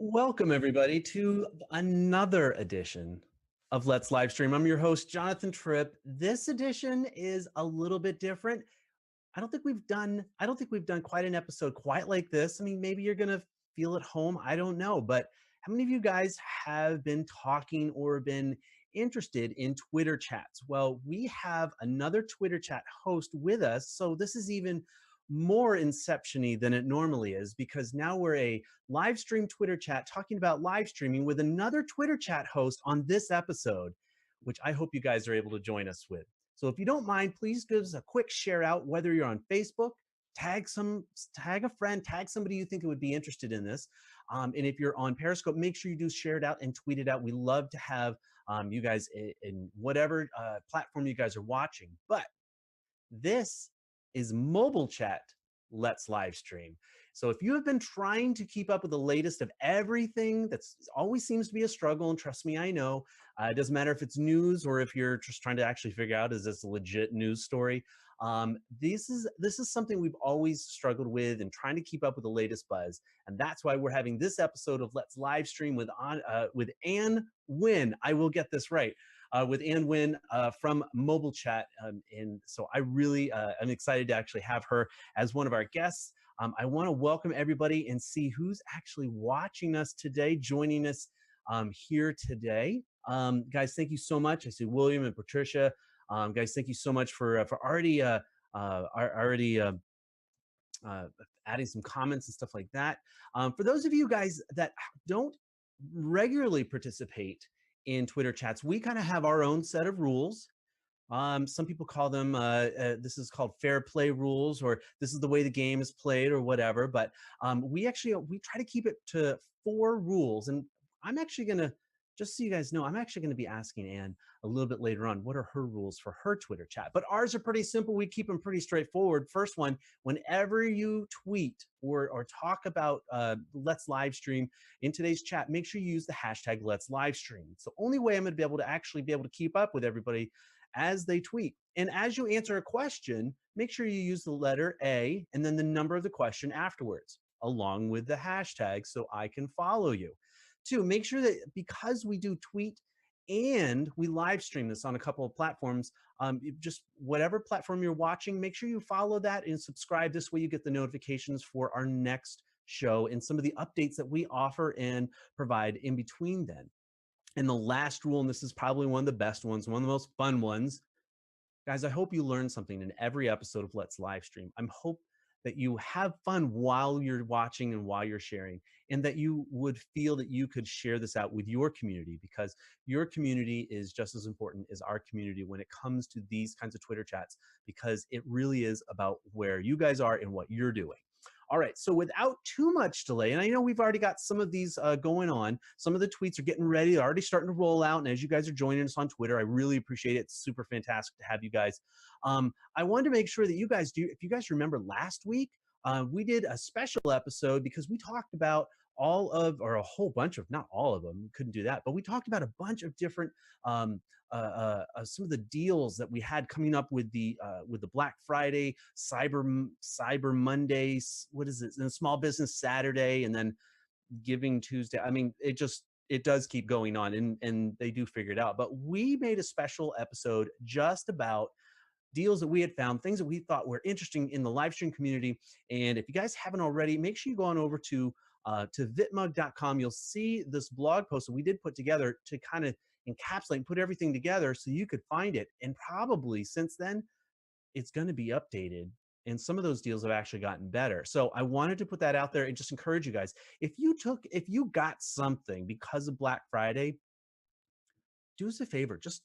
Welcome, everybody, to another edition of Let's Livestream. I'm your host, Jonathan Tripp. This edition is a little bit different. I don't think we've done quite an episode quite like this. I mean, maybe you're gonna feel at home. I don't know, but how many of you guys have been talking or been interested in Twitter chats? Well, we have another Twitter chat host with us, so this is even more inception-y than it normally is because now we're a live stream Twitter chat talking about live streaming with another Twitter chat host on this episode, which I hope you guys are able to join us with. So if you don't mind, please give us a quick share out, whether you're on Facebook, tag a friend, tag somebody you think would be interested in this. And if you're on Periscope, make sure you do share it out and tweet it out. We love to have you guys in whatever platform you guys are watching. But this is mobile chat. Let's live stream. So if you have been trying to keep up with the latest of everything, that's always seems to be a struggle. And trust me, I know. It doesn't matter if it's news or if you're just trying to actually figure out, is this a legit news story? This is something we've always struggled with and trying to keep up with the latest buzz. And that's why we're having this episode of Let's Live Stream with Ann Wynn. I will get this right. With Ann Wynn from Mobile Chat. And so I really am excited to actually have her as one of our guests. I want to welcome everybody and see who's actually watching us today, joining us here today. Guys, thank you so much. I see William and Patricia. Guys, thank you so much for already uh, adding some comments and stuff like that. For those of you guys that don't regularly participate in Twitter chats, we kind of have our own set of rules. Some people call them, this is called fair play rules, or this is the way the game is played, or whatever. But we try to keep it to 4 rules. And I'm actually going to, just so you guys know, I'm actually going to be asking Ann a little bit later on, what are her rules for her Twitter chat? But ours are pretty simple. We keep them pretty straightforward. First one, whenever you tweet or talk about Let's Live Stream in today's chat, make sure you use the hashtag Let's Live Stream. It's the only way I'm going to be able to keep up with everybody as they tweet. And as you answer a question, make sure you use the letter A and then the number of the question afterwards, along with the hashtag so I can follow you. 2, make sure that because we do tweet and we live stream this on a couple of platforms, just whatever platform you're watching, make sure you follow that and subscribe. This way you get the notifications for our next show and some of the updates that we offer and provide in between then. And the last rule, and this is probably one of the best ones, one of the most fun ones, guys, I hope you learn something in every episode of Let's Live Stream. I hope that you have fun while you're watching and while you're sharing, and that you would feel that you could share this out with your community, because your community is just as important as our community when it comes to these kinds of Twitter chats, because it really is about where you guys are and what you're doing. All right, so without too much delay, and I know we've already got some of these going on. Some of the tweets are getting ready, they're already starting to roll out. And as you guys are joining us on Twitter, I really appreciate it. It's super fantastic to have you guys. I wanted to make sure that you guys do, if you guys remember last week, we did a special episode because we talked about all of, or a whole bunch of, not all of them, we couldn't do that, but we talked about a bunch of different some of the deals that we had coming up with the Black Friday, Cyber Mondays, what is it, and Small Business Saturday, and then Giving Tuesday. I mean, it does keep going on, and they do figure it out. But we made a special episode just about deals that we had found, things that we thought were interesting in the live stream community. And if you guys haven't already, make sure you go on over to vitmug.com. You'll see this blog post that we did put together to kind of encapsulate and put everything together so you could find it. And probably since then, it's going to be updated. And some of those deals have actually gotten better. So I wanted to put that out there and just encourage you guys. If you got something because of Black Friday, do us a favor. Just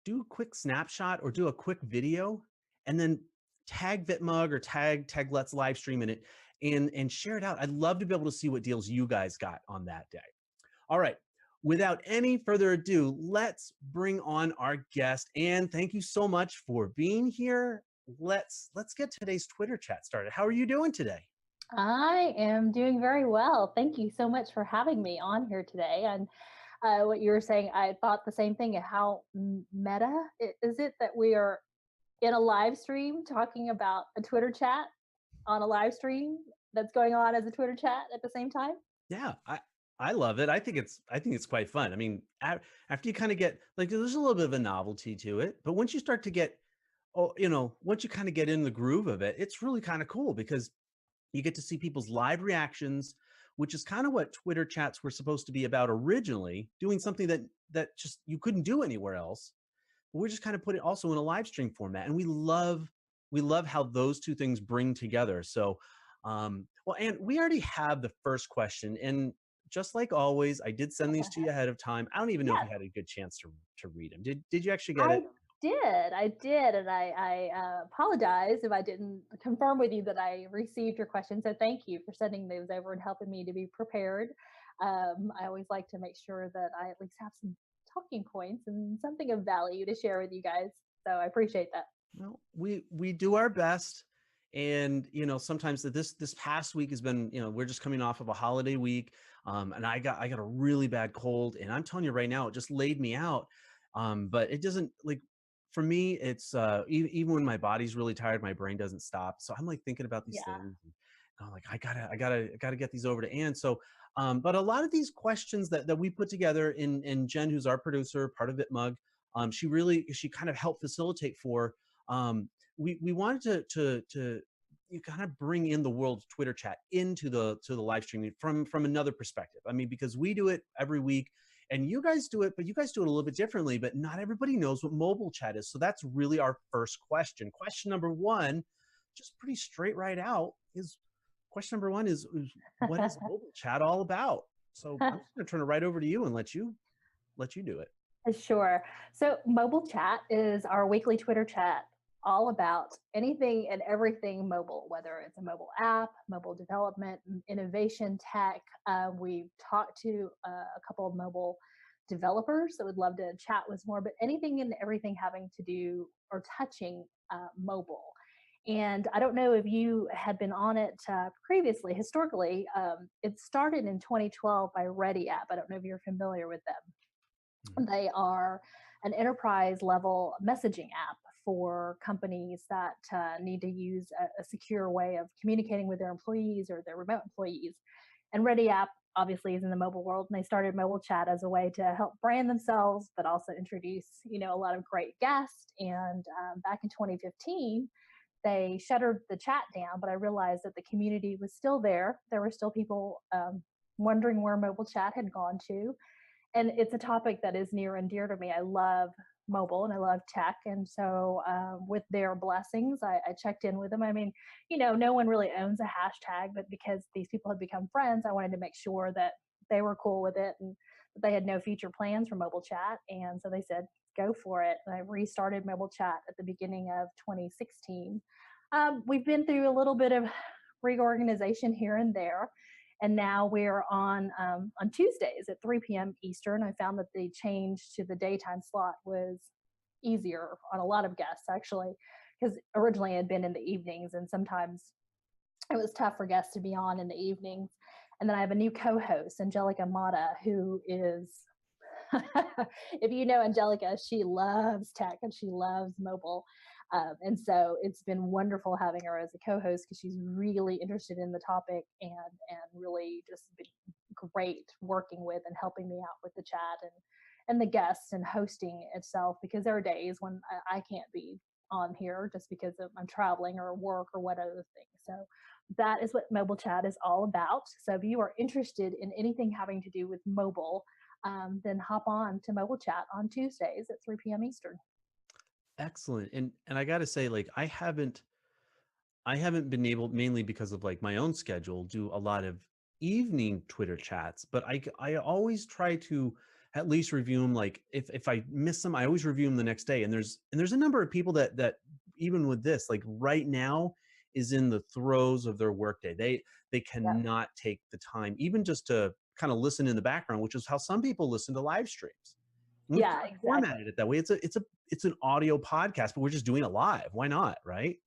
do a quick snapshot or do a quick video and then tag VitMug or tag Let's Live Stream in it and share it out. I'd love to be able to see what deals you guys got on that day. All right. Without any further ado, let's bring on our guest. And thank you so much for being here. Let's get today's Twitter chat started. How are you doing today? I am doing very well. Thank you so much for having me on here today. And what you were saying, I thought the same thing. How meta is it that we are in a live stream talking about a Twitter chat on a live stream that's going on as a Twitter chat at the same time? Yeah, I love it. I think it's quite fun. I mean, after you kind of get like there's a little bit of a novelty to it, but once you start to get once you kind of get in the groove of it, it's really kind of cool because you get to see people's live reactions, which is kind of what Twitter chats were supposed to be about originally, doing something that just you couldn't do anywhere else. But we're just kind of put it also in a live stream format, and we love how those two things bring together. So, well, and we already have the first question, and just like always, I did send these to you ahead of time. I don't even know if Yes, you had a good chance to read them. Did you actually get I it? I did, and I apologize if I didn't confirm with you that I received your question. So thank you for sending those over and helping me to be prepared. I always like to make sure that I at least have some talking points and something of value to share with you guys. So I appreciate that. Well, we do our best, and sometimes this past week has been, we're just coming off of a holiday week, and I got a really bad cold, and I'm telling you right now, it just laid me out. But it doesn't like for me, it's even when my body's really tired, my brain doesn't stop. So I'm like thinking about these Yeah. things, and I'm like, I gotta get these over to Ann. So, but a lot of these questions that we put together in Jen, who's our producer, part of VitMug, she kind of helped facilitate for we wanted to you kind of bring in the world of Twitter chat into the live streaming from another perspective. I mean, because we do it every week and you guys do it, but you guys do it a little bit differently, but not everybody knows what mobile chat is. So that's really our first question. Question number one, just pretty straight right out, is question number one is what is mobile chat all about? So I'm just gonna turn it right over to you and let you do it. Sure. So, mobile chat is our weekly Twitter chat all about anything and everything mobile, whether it's a mobile app, mobile development, innovation, tech. We've talked to a couple of mobile developers that would love to chat with more, but anything and everything having to do or touching mobile. And I don't know if you had been on it previously, historically. It started in 2012 by Ready App. I don't know if you're familiar with them. Mhm. They are an enterprise level messaging app for companies that need to use a secure way of communicating with their employees or their remote employees. And Ready App obviously is in the mobile world, and they started mobile chat as a way to help brand themselves, but also introduce a lot of great guests. And back in 2015, they shuttered the chat down, but I realized that the community was still there. There were still people wondering where mobile chat had gone to, and it's a topic that is near and dear to me. I love mobile and I love tech, and so with their blessings, I checked in with them. I mean, no one really owns a hashtag, but because these people had become friends, I wanted to make sure that they were cool with it and that they had no future plans for mobile chat. And so they said, "Go for it." And I restarted mobile chat at the beginning of 2016. We've been through a little bit of reorganization here and there, and now we're on Tuesdays at 3 p.m. Eastern. I found that the change to the daytime slot was easier on a lot of guests, actually, because originally it had been in the evenings, and sometimes it was tough for guests to be on in the evenings. And then I have a new co-host, Angelica Mata, who is if you know Angelica, she loves tech and she loves mobile. And so it's been wonderful having her as a co-host because she's really interested in the topic and really just been great working with and helping me out with the chat and the guests and hosting itself, because there are days when I can't be on here just because I'm traveling or work or what other things. So that is what mobile chat is all about. So if you are interested in anything having to do with mobile, then hop on to mobile chat on Tuesdays at 3 p.m. Eastern. Excellent. And I gotta say, like, I haven't been able, mainly because of like my own schedule, do a lot of evening Twitter chats, but I always try to at least review them. Like if I miss them, I always review them the next day. And there's a number of people that even with this, like right now, is in the throes of their workday. They Yep. cannot take the time even just to kind of listen in the background, which is how some people listen to live streams. And we've Yeah, kind of exactly. formatted it that way. It's an audio podcast, but we're just doing it live. Why not, right?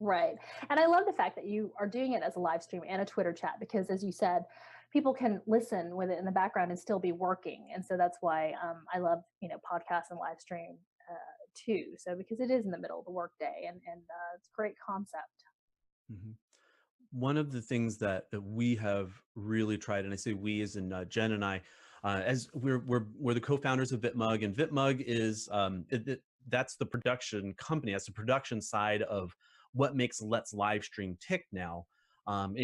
Right. And I love the fact that you are doing it as a live stream and a Twitter chat because, as you said, people can listen with it in the background and still be working. And so that's why I love, podcasts and live stream too. So because it is in the middle of the workday, and it's a great concept. Mhm. one of the things that we have really tried, and I say we as in Jen and I, as we're the co-founders of VitMug, and VitMug is that's the production company, that's the production side of what makes Let's Livestream tick now. And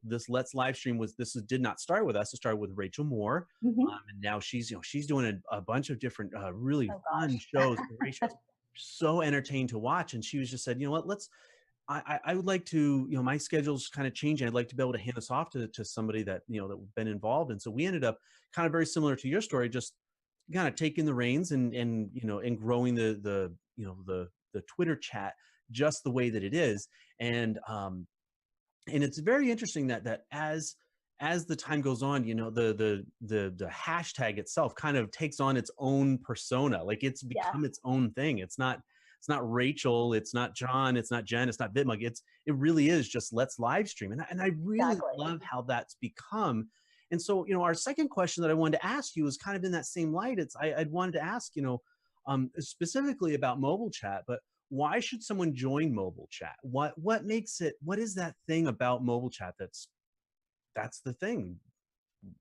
this Let's Livestream did not start with us; it started with Rachel Moore, Hmm. and now she's doing a bunch of different really Oh fun gosh. shows, great shows, so entertained to watch. And she was just said, you know what, I would like to, my schedule's kind of changing. I'd like to be able to hand this off to somebody that, that been involved. And so we ended up kind of very similar to your story, just kind of taking the reins and growing the Twitter chat just the way that it is. And it's very interesting that as the time goes on, the hashtag itself kind of takes on its own persona. Like it's Yeah, become its own thing. It's not Rachel, it's not John, it's not Jen, it's not Bitmug. It really is just Let's Livestream. And I really exactly. love how that's become. And so, our second question that I wanted to ask you is kind of in that same light. I'd wanted to ask, specifically about mobile chat, but why should someone join mobile chat? What makes it, what is that thing about mobile chat that's the thing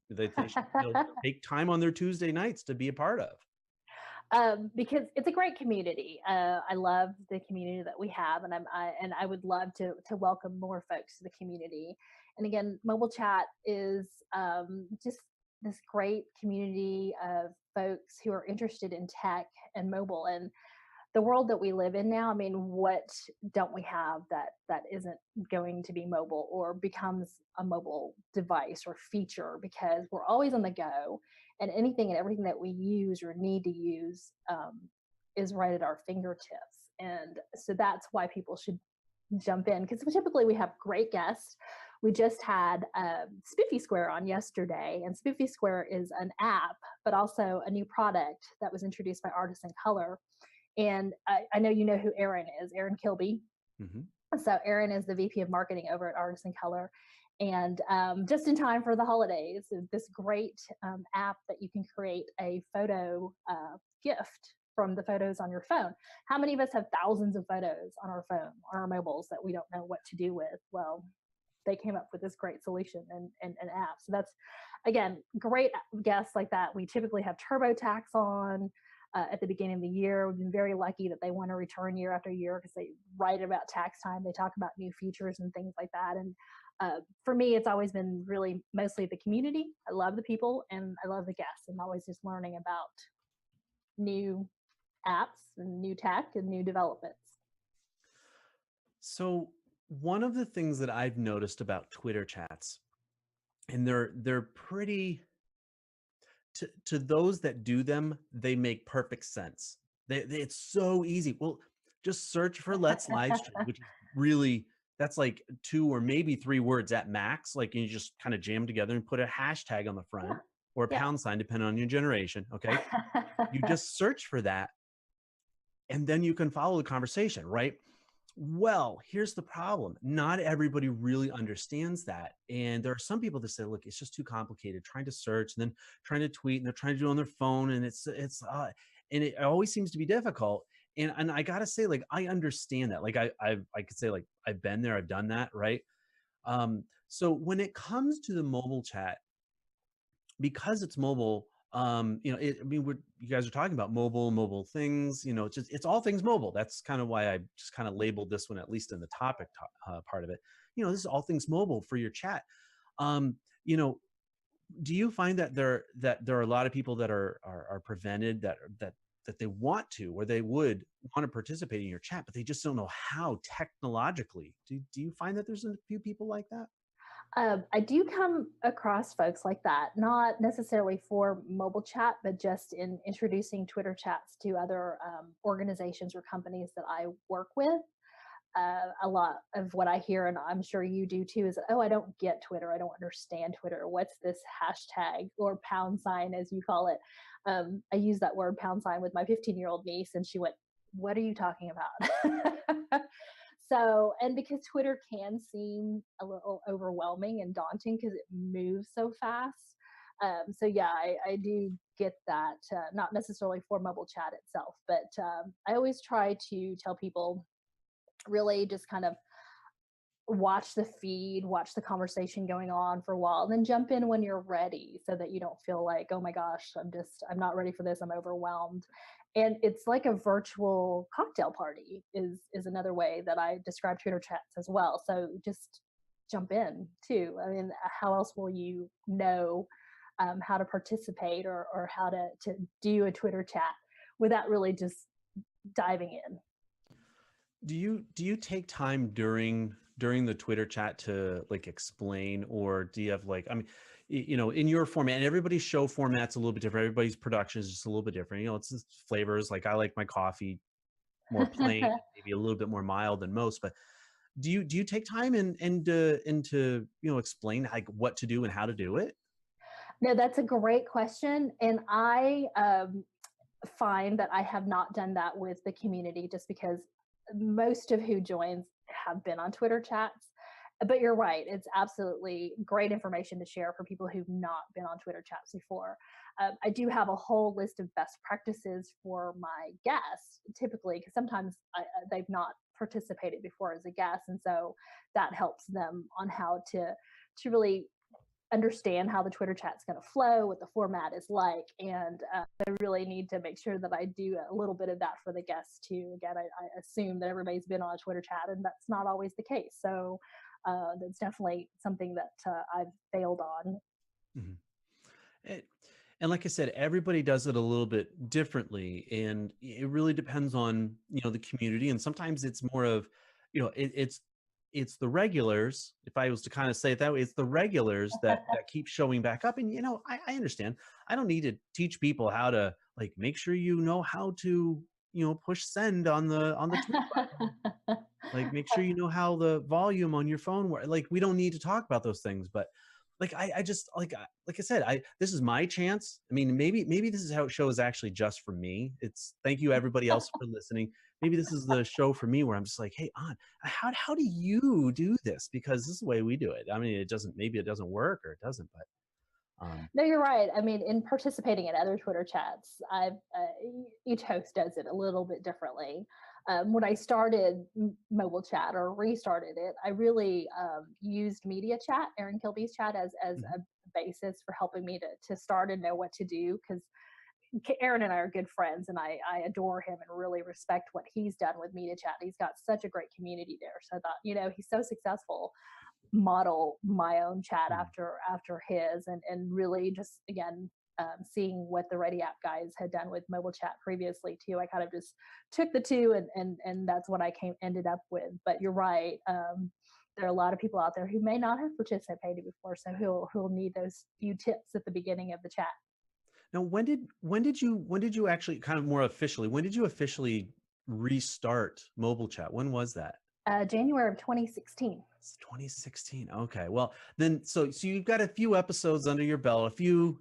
that they should, take time on their Tuesday nights to be a part of? Because it's a great community. I love the community that we have, and I would love to welcome more folks to the community. And again, mobile chat is just this great community of folks who are interested in tech and mobile and the world that we live in now. I mean, what don't we have that isn't going to be mobile or becomes a mobile device or feature? Because we're always on the go, and anything and everything that we use or need to use is right at our fingertips. And so that's why people should jump in, because typically we have great guests. We just had Spiffy Square on yesterday, and Spiffy Square is an app, but also a new product that was introduced by Artists in Color. And I know you know who Erin is, Erin Kilby. Hmm. So Erin is the VP of marketing over at Artists in Color. And just in time for the holidays, this great app that you can create a photo gift from the photos on your phone. How many of us have thousands of photos on our phone, on our mobiles that we don't know what to do with? Well, they came up with this great solution and an app. So that's, again, great guests like that. We typically have TurboTax on at the beginning of the year. We've been very lucky that they want to return year after year because they write about tax time. They talk about new features and things like that. And for me, it's always been really mostly the community. I love the people and I love the guests. I'm always just learning about new apps and new tech and new developments. So one of the things that I've noticed about Twitter chats, and they're pretty, to those that do them, they make perfect sense. It's so easy. Well, just search for Let's Livestream, which is really, that's like two or maybe three words at max. Like you just kind of jam together and put a hashtag on the front or a Yeah. pound sign, depending on your generation. Okay. You Yeah. just search for that and then you can follow the conversation, right? Well, here's the problem. Not everybody really understands that. And there are some people that say, look, it's just too complicated trying to search and then trying to tweet and they're trying to do it on their phone. And and it always seems to be difficult. And I gotta say, like, I understand that. Like I could say like, I've been there, I've done that. Right. So when it comes to the mobile chat, because it's mobile, I mean, you guys are talking about mobile things, it's all things mobile. That's kind of why I just kind of labeled this one, at least in the topic part of it. This is all things mobile for your chat. Um, you know, do you find that there are a lot of people that are prevented that they want to, or they would want to participate in your chat, but they just don't know how technologically? Do you find that there's a few people like that? I do come across folks like that, not necessarily for mobile chat, but just in introducing Twitter chats to other organizations or companies that I work with. A lot of what I hear, and I'm sure you do too, is, oh, I don't get Twitter. I don't understand Twitter. What's this hashtag or pound sign, as you call it? I use that word pound sign with my 15-year-old niece, and she went, what are you talking about? So, and because Twitter can seem a little overwhelming and daunting because it moves so fast. So yeah, I do get that, not necessarily for mobile chat itself, but I always try to tell people really just kind of watch the feed, watch the conversation going on for a while, and then jump in when you're ready so that you don't feel like, oh my gosh, I'm not ready for this, I'm overwhelmed. And it's like a virtual cocktail party is another way that I describe Twitter chats as well. So just jump in too. I mean, how else will you know how to participate or how to do a Twitter chat without really just diving in? Do you take time during the Twitter chat to like explain, or do you have like, I mean, in your format, and everybody's show format's a little bit different. Everybody's production is just a little bit different. It's just flavors. Like I like my coffee more plain, maybe a little bit more mild than most. But do you take time and to explain like what to do and how to do it? No, that's a great question. And I find that I have not done that with the community just because most of who joins have been on Twitter chats. But you're right, it's absolutely great information to share for people who've not been on Twitter chats before. I do have a whole list of best practices for my guests, typically, because sometimes they've not participated before as a guest. And so that helps them on how to really understand how the Twitter chat's going to flow, what the format is like, and I really need to make sure that I do a little bit of that for the guests too. Again, I assume that everybody's been on a Twitter chat, and that's not always the case. So that's definitely something that I've failed on. Mhm. And like I said, everybody does it a little bit differently, and it really depends on the community. And sometimes it's more of it's the regulars. If I was to kind of say it that way, it's the regulars that keep showing back up. And I understand. I don't need to teach people how to like make sure how to push send on the tweet button. Like make sure you know how the volume on your phone works. Like we don't need to talk about those things, but like I just like I said, this is my chance. I mean, maybe this is how show is actually just for me. It's thank you everybody else for listening. Maybe this is the show for me where I'm just like, hey, on how do you do this? Because this is the way we do it. I mean, maybe it doesn't work or it doesn't, but No, you're right. I mean, in participating in other Twitter chats, each host does it a little bit differently. When I started mobile chat or restarted it, I really used media chat, Aaron Kilby's chat, as mhm, a basis for helping me to start and know what to do. Because Aaron and I are good friends, and I adore him and really respect what he's done with media chat. He's got such a great community there. So I thought, he's so successful, model my own chat mhm. after his, and really just again seeing what the Ready App guys had done with mobile chat previously too. I kind of just took the two, and that's what I ended up with. But you're right. There are a lot of people out there who may not have participated before, so who'll need those few tips at the beginning of the chat. Now, when did you actually kind of more officially, when did you officially restart mobile chat? When was that? January of 2016. It's 2016. Okay. Well, then so you've got a few episodes under your belt, a few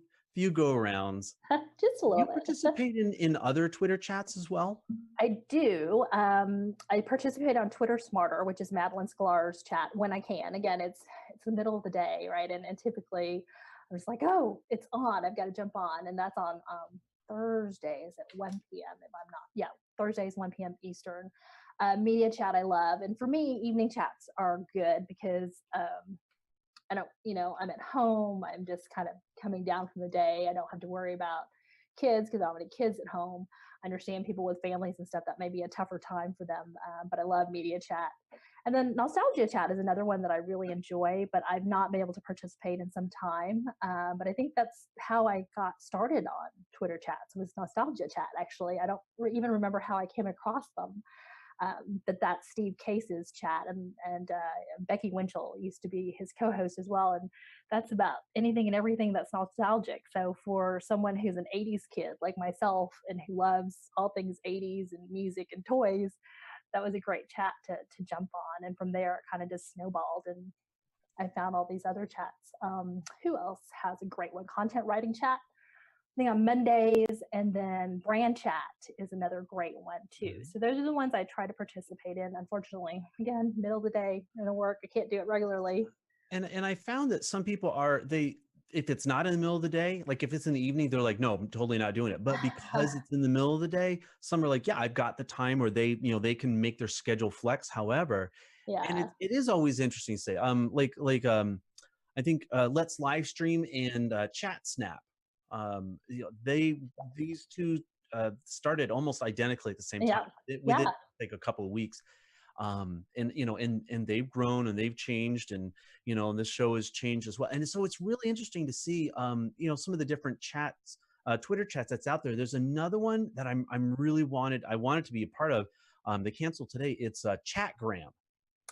go arounds. Just a You little bit. participate in other Twitter chats as well? I do. I participate on Twitter Smarter, which is Madeline Sklar's chat when I can. Again, it's the middle of the day, right? And typically, I'm just like, oh, it's on. I've got to jump on, and that's on Thursdays at 1 p.m. If I'm not, yeah, Thursdays 1 p.m. Eastern. Media chat I love, and for me, evening chats are good because I don't, I'm at home. I'm just kind of coming down from the day. I don't have to worry about kids because I don't have any kids at home. I understand people with families and stuff, that may be a tougher time for them, but I love media chat. And then nostalgia chat is another one that I really enjoy, but I've not been able to participate in some time. But I think that's how I got started on Twitter chats, was nostalgia chat. Actually, I don't even remember how I came across them. But that's Steve Case's chat, and Becky Winchell used to be his co-host as well, and that's about anything and everything that's nostalgic. So for someone who's an 80s kid like myself and who loves all things 80s and music and toys, that was a great chat to jump on. And from there, it kind of just snowballed, and I found all these other chats. Who else has a great one? Content writing chat, I think on Mondays, and then brand chat is another great one too. Mhm. So those are the ones I try to participate in. Unfortunately, again, middle of the day in work, I can't do it regularly. And I found that some people if it's not in the middle of the day, like if it's in the evening, they're like, no, I'm totally not doing it. But because it's in the middle of the day, some are like, yeah, I've got the time, or they can make their schedule flex. However, And Yeah. it is always interesting to say, I think Let's Livestream and Chat Snap, these two started almost identically at the same time, Yeah. within Yeah. like a couple of weeks. And and they've grown and they've changed, and and this show has changed as well. And so it's really interesting to see some of the different chats, Twitter chats that's out there. There's another one that I wanted to be a part of. They canceled today. It's Chatgram.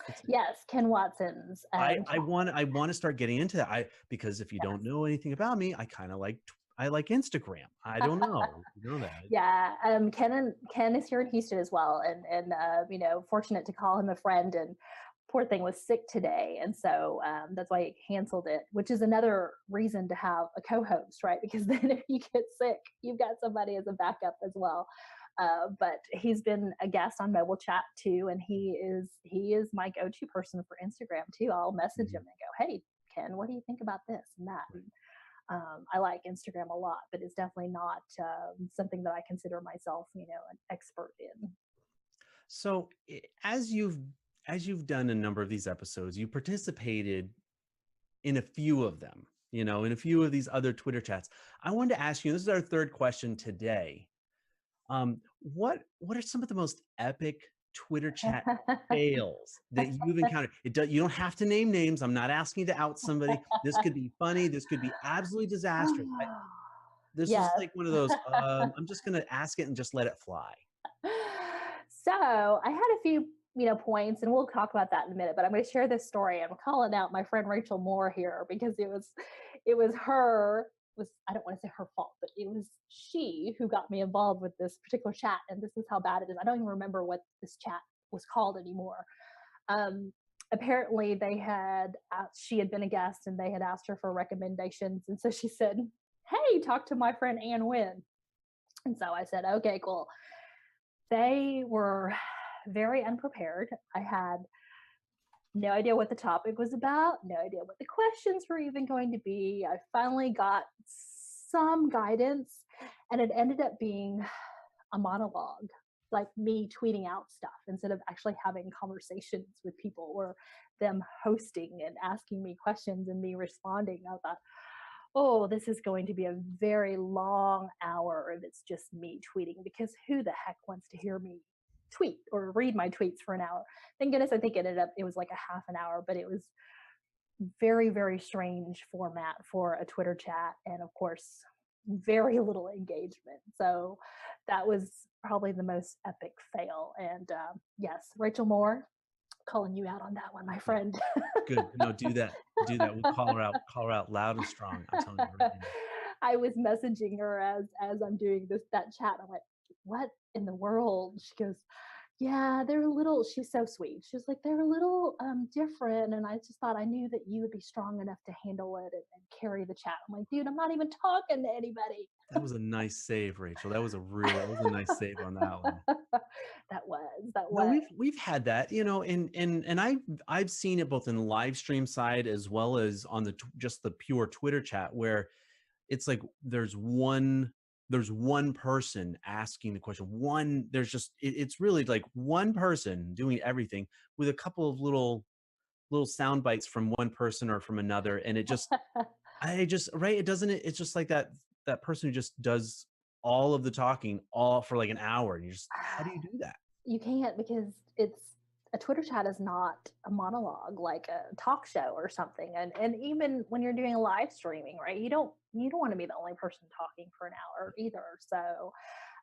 It's Yes. Ken Watson's chat. I want to start getting into that. Because if you don't know anything about me, I like Instagram. I don't know. You know that. Yeah, Ken is here in Houston as well, and fortunate to call him a friend. And poor thing was sick today, and so that's why he canceled it. Which is another reason to have a co-host, right? Because then if you get sick, you've got somebody as a backup as well. But he's been a guest on Mobile Chat too, and he is my go-to person for Instagram too. I'll message him Mhm. and go, "Hey, Ken, what do you think about this and that?" Right. I like Instagram a lot, but it's definitely not something that I consider myself, an expert in. So as you've done a number of these episodes, you participated in a few of them, in a few of these other Twitter chats. I wanted to ask you, this is our third question today. What are some of the most epic Twitter chat fails that you've encountered? You don't have to name names. I'm not asking you to out somebody. This could be funny. This could be absolutely disastrous. This is Yes. like one of those. I'm just gonna ask it and just let it fly. So I had a few, points, and we'll talk about that in a minute. But I'm going to share this story. I'm calling out my friend Rachel Moore here because it was her. Was I don't want to say her fault, but it was she who got me involved with this particular chat, and this is how bad it is. I don't even remember what this chat was called anymore. Um, Apparently, she had been a guest, and they had asked her for recommendations, and so she said, "Hey, talk to my friend Ann Wynn." And so I said, "Okay, cool." They were very unprepared. I had no idea what the topic was about, no idea what the questions were even going to be. I finally got some guidance, and it ended up being a monologue, like me tweeting out stuff instead of actually having conversations with people, or them hosting and asking me questions and me responding. I thought, oh, this is going to be a very long hour if it's just me tweeting, because who the heck wants to hear me tweet or read my tweets for an hour? Thank goodness I think it was like a half an hour, but it was very, very strange format for a Twitter chat. And of course, very little engagement. So that was probably the most epic fail. And yes, Rachel Moore, calling you out on that one, my friend. Good. No, do that. Do that. We'll call her out loud and strong. I'm telling you right now. I was messaging her as I'm doing that chat. I'm like, what in the world? She goes, yeah, they're a little. She's so sweet. She was like, they're a little different, and I just thought I knew that you would be strong enough to handle it and carry the chat. I'm like, dude, I'm not even talking to anybody. That was a nice save, Rachel. That was a nice save on that one. That No, was. we've had that, and I've seen it both in the live stream side as well as on just the pure Twitter chat, where it's like there's one person asking the question. It's really like one person doing everything with a couple of little sound bites from one person or from another, and I just right it doesn't it's just like that person who just does all of the talking all for like an hour, and how do you do that? You can't, because it's a Twitter chat is not a monologue like a talk show or something. And even when you're doing a live streaming, right? You don't want to be the only person talking for an hour either. So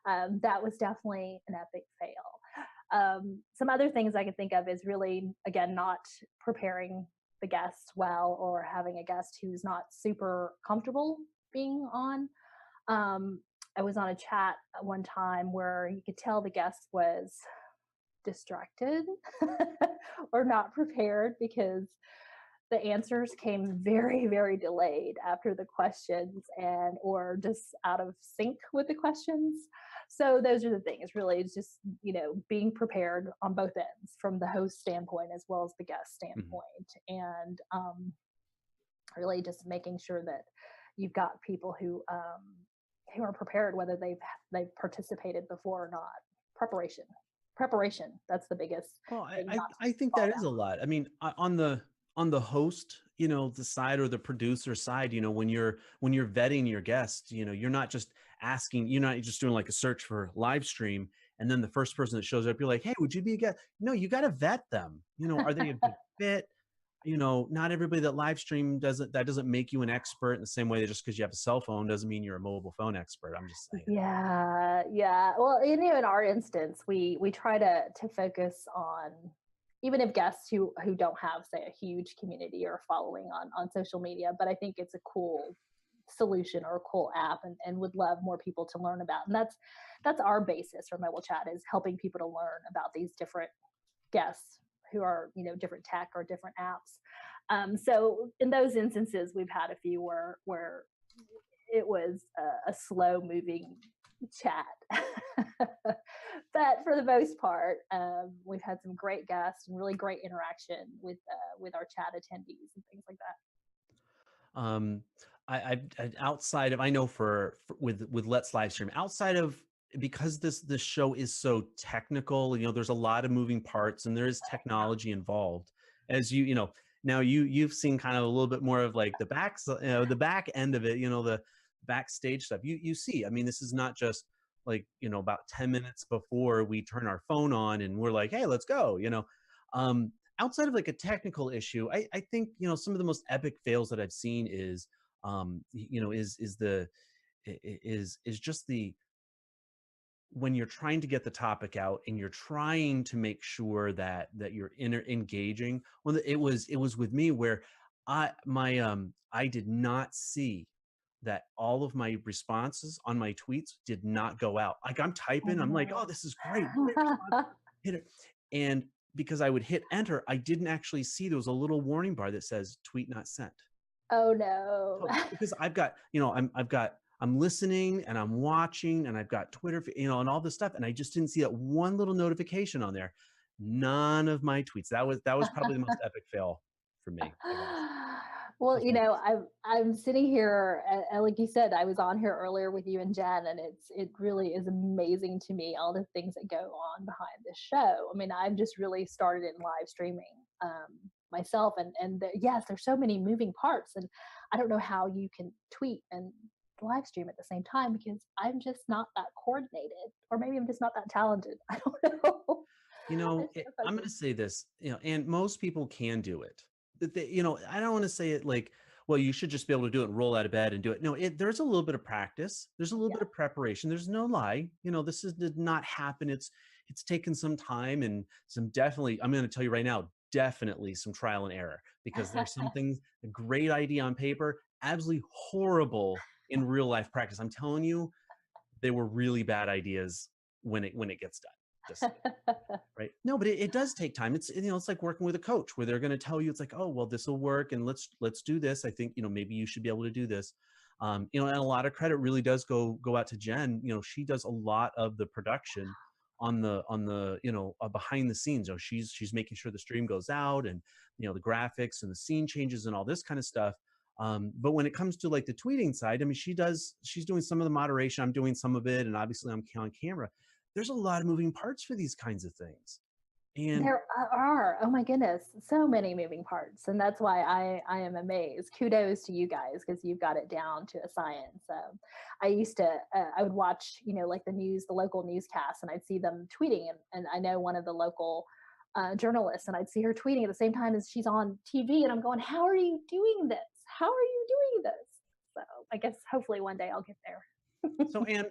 that was definitely an epic fail. Some other things I can think of is really, again, not preparing the guests well, or having a guest who's not super comfortable being on. Um, I was on a chat at one time where you could tell the guest was distracted or not prepared, because the answers came very, very delayed after the questions, and or just out of sync with the questions. So those are the things. Really, it's just being prepared on both ends, from the host standpoint as well as the guest Mhm. standpoint. And really just making sure that you've got people who are prepared, whether they've participated before or not. Preparation. preparation. That's the biggest Well, thing not to I think fall that is down. a lot. I mean, on the host, the side or the producer side, when you're vetting your guests, you're not just you're not just doing like a search for live stream, and then the first person that shows up, you're like, hey, would you be a guest? No, you got to vet them. Are they a good fit? Not everybody that live stream doesn't make you an expert in the same way that just because you have a cell phone doesn't mean you're a mobile phone expert. I'm just saying. Yeah, yeah. Well, in our instance, we try to focus on, even if guests who don't have, say, a huge community or following on social media, but I think it's a cool solution or a cool app, and would love more people to learn about. And that's our basis for mobile chat, is helping people to learn about these different guests who are, different tech or different apps. So in those instances, we've had a few where it was a slow moving chat. But for the most part, we've had some great guests and really great interaction with our chat attendees and things like that. Um, outside of, I know with Let's Live Stream, outside of, because this show is so technical, there's a lot of moving parts and there is technology involved. As now you've seen kind of a little bit more of like the back end of it, the backstage stuff. You see, I mean, this is not just like, about 10 minutes before we turn our phone on and we're like, hey, let's go. Um, Outside of like a technical issue, I think, some of the most epic fails that I've seen is, is just when you're trying to get the topic out and you're trying to make sure that you're engaging. Well, it was with me where I did not see that all of my responses on my tweets did not go out. Like, I'm Oh typing, I'm like, oh, no. this is great response, hit it. And because I would hit enter, I didn't actually see there was a little warning bar that says tweet not sent. Oh no. So, because I've got, I'm listening and I'm watching and I've got Twitter, and all this stuff. And I just didn't see that one little notification on there. None of my tweets. That was probably the most epic fail for me, I guess. Well, That's my guess. I'm sitting here, like you said, I was on here earlier with you and Jen, and it really is amazing to me all the things that go on behind this show. I mean, I've just really started in live streaming myself, and yes, there's so many moving parts, and I don't know how you can tweet and live stream at the same time, because I'm just not that coordinated, or maybe I'm just not that talented. I don't know. I'm so I'm going to focused. say this, and most people can do it. I don't want to say it like, well, you should just be able to do it and roll out of bed and do it. No, there's a little bit of practice. There's a little Yeah. bit of preparation. There's no lie. Did not happen. It's taken some time and some, definitely, I'm going to tell you right now, definitely some trial and error, because there's some things, a great idea on paper, absolutely horrible in real life practice. I'm telling you, they were really bad ideas when it gets done. Just saying. Right. No, but it does take time. It's like working with a coach where they're going to tell you, it's like, oh, well, this will work. And let's do this. I think, maybe you should be able to do this. And a lot of credit really does go out to Jen. She does a lot of the production on the behind the scenes. She's making sure the stream goes out, and, the graphics and the scene changes and all this kind of stuff. But when it comes to like the tweeting side, I mean, she's doing some of the moderation. I'm doing some of it. And obviously I'm on camera. There's a lot of moving parts for these kinds of things. And There are, oh my goodness, so many moving parts, and that's why I am amazed. Kudos to you guys, because you've got it down to a science. I would watch, like the local newscasts, and I'd see them tweeting, and I know one of the local journalists, and I'd see her tweeting at the same time as she's on TV, and I'm going, how are you doing this? How are you doing this? So I guess hopefully one day I'll get there. so, and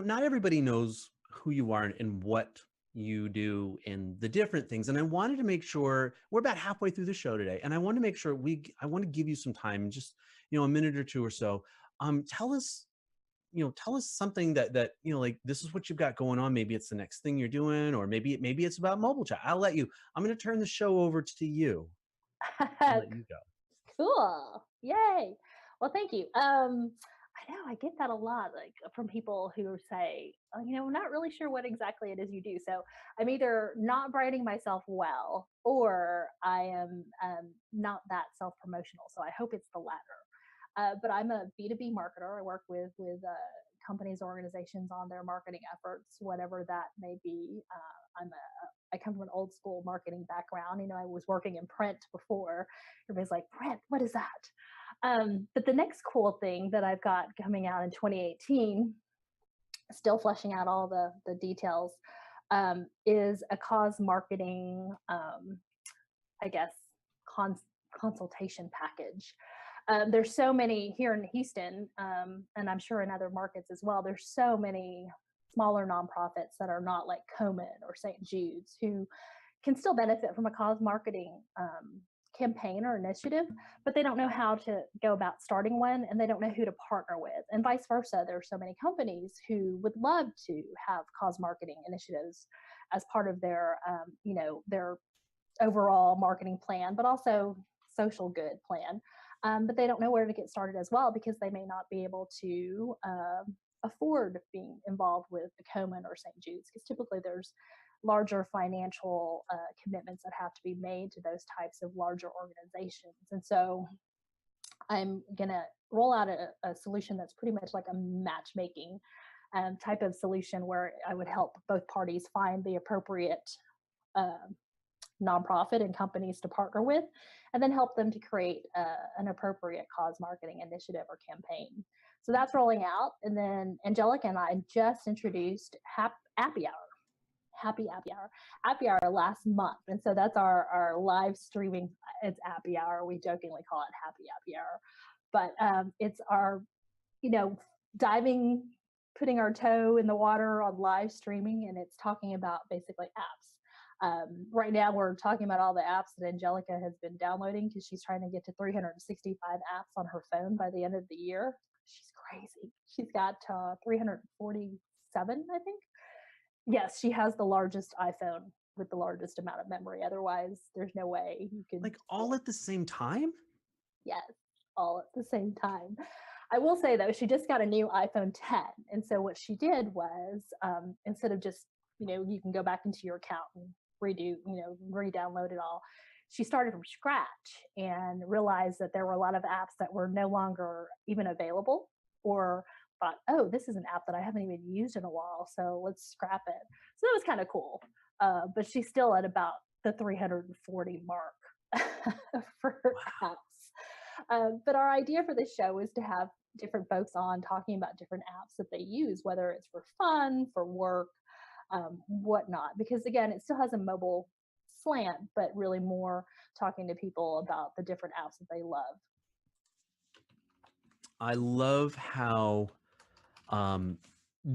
not everybody knows who you are and what you do and the different things. And I wanted to make sure, we're about halfway through the show today, and I want to make sure I want to give you some time, just, a minute or two or so. Tell us something that, like, this is what you've got going on. Maybe it's the next thing you're doing, or maybe it's about mobile chat. I'm going to turn the show over to you. I'll let you go. Cool. Yay. Well, thank you. I know I get that a lot, like from people who say, oh, I'm not really sure what exactly it is you do. So I'm either not branding myself well, or I am not that self promotional. So I hope it's the latter. But I'm a B2B marketer. I work with companies, organizations on their marketing efforts, whatever that may be. I come from an old school marketing background. I was working in print before. Everybody's like, print, what is that? But the next cool thing that I've got coming out in 2018, still fleshing out all the details, is a cause marketing, I guess, consultation package. There's so many here in Houston, and I'm sure in other markets as well. There's so many smaller nonprofits that are not like Komen or St. Jude's who can still benefit from a cause marketing campaign or initiative, but they don't know how to go about starting one, and they don't know who to partner with, and vice versa. There are so many companies who would love to have cause marketing initiatives as part of their their overall marketing plan, but also social good plan. But they don't know where to get started as well, because they may not be able to afford being involved with the Komen or St. Jude's, because typically there's larger financial commitments that have to be made to those types of larger organizations. And so I'm going to roll out a solution that's pretty much like a matchmaking type of solution, where I would help both parties find the appropriate nonprofit and companies to partner with, and then help them to create an appropriate cause marketing initiative or campaign. So that's rolling out. And then Angelica and I just introduced Happy Hour last month. And so that's our live streaming. It's Happy Hour. We jokingly call it Happy Hour. But it's our, putting our toe in the water on live streaming, and it's talking about basically apps. Right now we're talking about all the apps that Angelica has been downloading, because she's trying to get to 365 apps on her phone by the end of the year. She's crazy. She's got 347, I think. Yes, she has the largest iPhone with the largest amount of memory. Otherwise, there's no way you can. Like all at the same time? Yes, all at the same time. I will say though, she just got a new iPhone 10. And so what she did was, instead of just, you can go back into your account and re-download it all. She started from scratch and realized that there were a lot of apps that were no longer even available, or thought, oh, this is an app that I haven't even used in a while, so let's scrap it. So that was kind of cool. But she's still at about the 340 mark for apps. But our idea for this show is to have different folks on talking about different apps that they use, whether it's for fun, for work, whatnot. Because again, it still has a mobile slant, but really more talking to people about the different apps that they love. I love how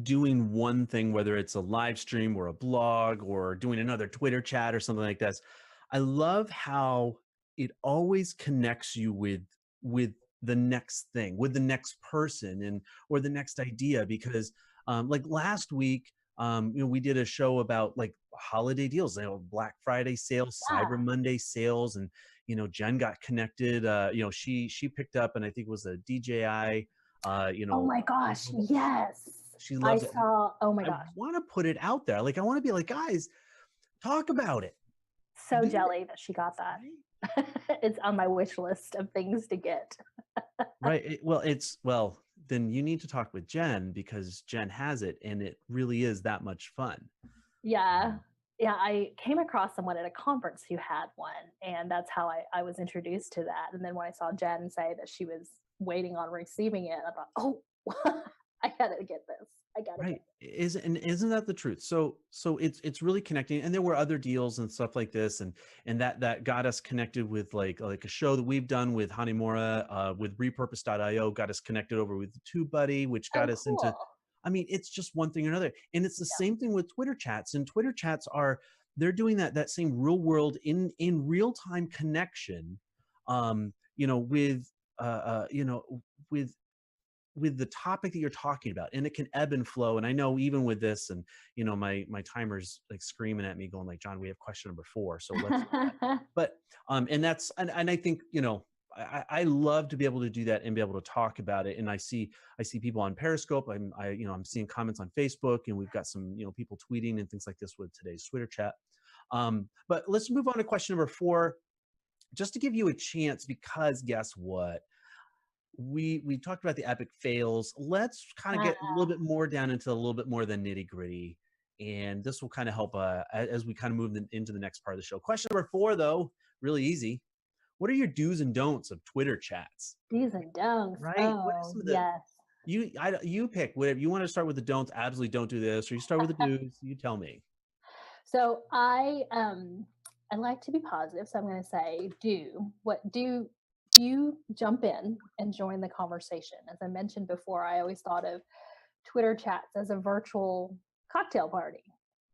doing one thing, whether it's a live stream or a blog or doing another Twitter chat or something like this, I love how it always connects you with the next thing, with the next person, or the next idea. Because like last week, we did a show about like holiday deals, Black Friday sales, Yeah. Cyber Monday sales, and Jen got connected. She picked up, and I think it was a DJI. Oh my gosh, yes. She loves it. Oh my gosh. I want to put it out there. Like I want to be like, guys, talk about it. So jelly that she got that. It's on my wish list of things to get. Right. Well, then you need to talk with Jen, because Jen has it, and it really is that much fun. Yeah. Yeah. I came across someone at a conference who had one, and that's how I was introduced to that. And then when I saw Jen say that she was waiting on receiving it, I thought, oh, I gotta get this. I gotta get this. Isn't that the truth? So it's really connecting. And there were other deals and stuff like this, and that got us connected with like a show that we've done with Hanimura, with repurpose.io, got us connected over with TubeBuddy, which got us into, I mean, it's just one thing or another. And it's the same thing with Twitter chats. And Twitter chats they're doing that same real world in real time connection, with the topic that you're talking about. And it can ebb and flow. And I know even with this, and my timer's like screaming at me going like, John, we have question number 4. So let's but and I think I love to be able to do that and be able to talk about it. And I see people on Periscope. I'm seeing comments on Facebook, and we've got some people tweeting and things like this with today's Twitter chat. But let's move on to question number 4, just to give you a chance, because guess what? we talked about the epic fails. Let's kind of Ah, get a little bit more down into a little bit more of the nitty gritty, and this will kind of help as we kind of move into the next part of the show. Question number 4, though, really easy. What are your do's and don'ts of Twitter chats? do's and don'ts. Right? What are Oh, some of the yes. you pick whatever you want to start with the don'ts? Absolutely don't do this, or you start with the do's. You tell me. So I like to be positive, so I'm going to say do you jump in and join the conversation. As I mentioned before, I always thought of Twitter chats as a virtual cocktail party.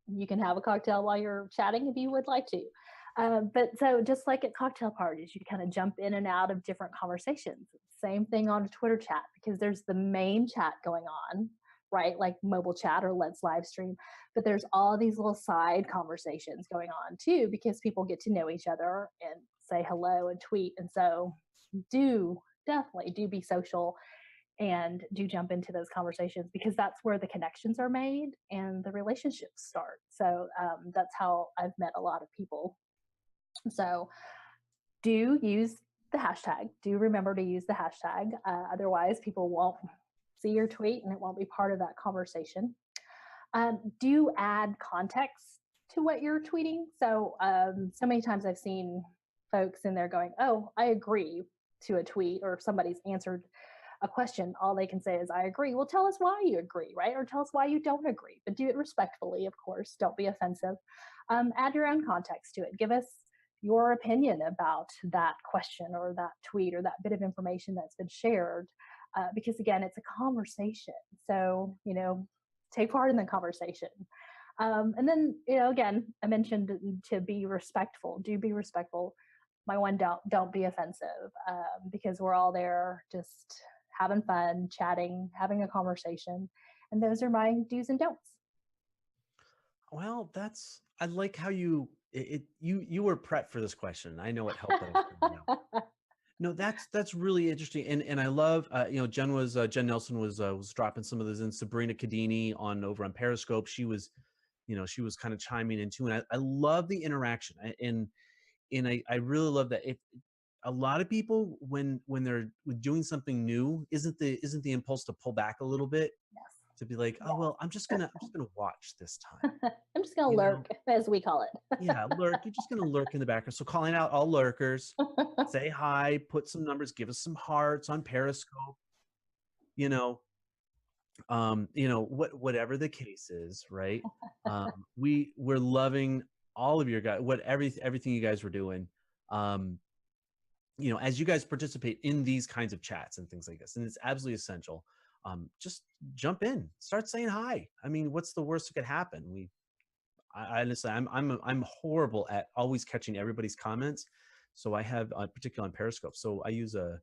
You can have a cocktail while you're chatting if you would like to. But so just like at cocktail parties, you kind of jump in and out of different conversations. Same thing on a Twitter chat, because there's the main chat going on, right? Like mobile chat or let's live stream. But there's all these little side conversations going on too, because people get to know each other and say hello and tweet. And so do definitely do be social and do jump into those conversations, because that's where the connections are made and the relationships start. So that's how I've met a lot of people. So do use the hashtag. Do remember to use the hashtag. Otherwise, people won't see your tweet and it won't be part of that conversation. Do add context to what you're tweeting. So so many times I've seen folks in there going, "Oh, I agree," to a tweet, or if somebody's answered a question, all they can say is, "I agree." Well, tell us why you agree, right? Or tell us why you don't agree, but do it respectfully, of course. Don't be offensive. Add your own context to it. Give us your opinion about that question or that tweet or that bit of information that's been shared. Because again, it's a conversation. So, take part in the conversation. And then, again, I mentioned to be respectful. Do be respectful. My one don't be offensive, because we're all there just having fun, chatting, having a conversation. And those are my do's and don'ts. Well, I like how you were prepped for this question. I know it helped that I was coming out. No, that's really interesting, and I love Jen Nelson was dropping some of those in. Sabrina Cadini over on Periscope. She was kind of chiming in too, and I love the interaction, and I really love that. A lot of people when they're doing something new, isn't the impulse to pull back a little bit, Yes. to be like, oh well, I'm just gonna watch this time. I'm just going to You know, lurk, as we call it. yeah, lurk. You're just gonna lurk in the background. So calling out all lurkers, say hi, put some numbers, give us some hearts on Periscope. You know, whatever the case is, right? We're loving all of your guys, everything you guys were doing. Um, as you guys participate in these kinds of chats and things like this, and it's absolutely essential. Just jump in, start saying hi. I mean, what's the worst that could happen? I honestly, I'm horrible at always catching everybody's comments. So I have, particularly on Periscope. So I use a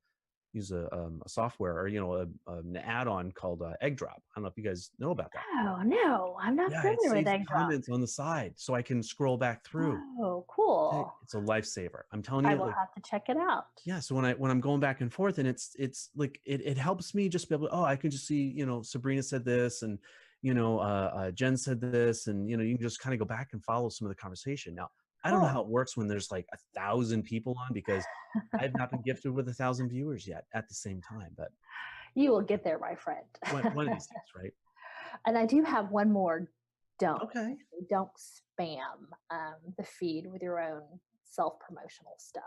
software, or an add-on called Egg Drop. I don't know if you guys know about that. Oh, no, I'm not Yeah, it familiar with saves Egg Drop. comments on the side, so I can scroll back through. Oh, cool. It's a lifesaver. I'm telling I you, will like, have to check it out. yeah. So when I'm going back and forth, and it's like it helps me just be able to, I can just see, Sabrina said this, and Jen said this, and you can just kind of go back and follow some of the conversation. Now, I don't know how Cool. it works when there's like 1,000 people on, because I've not been gifted with 1,000 viewers yet at the same time, but You will get there, my friend. one of these days, right? And I do have one more don't. Okay. Don't spam the feed with your own self-promotional stuff.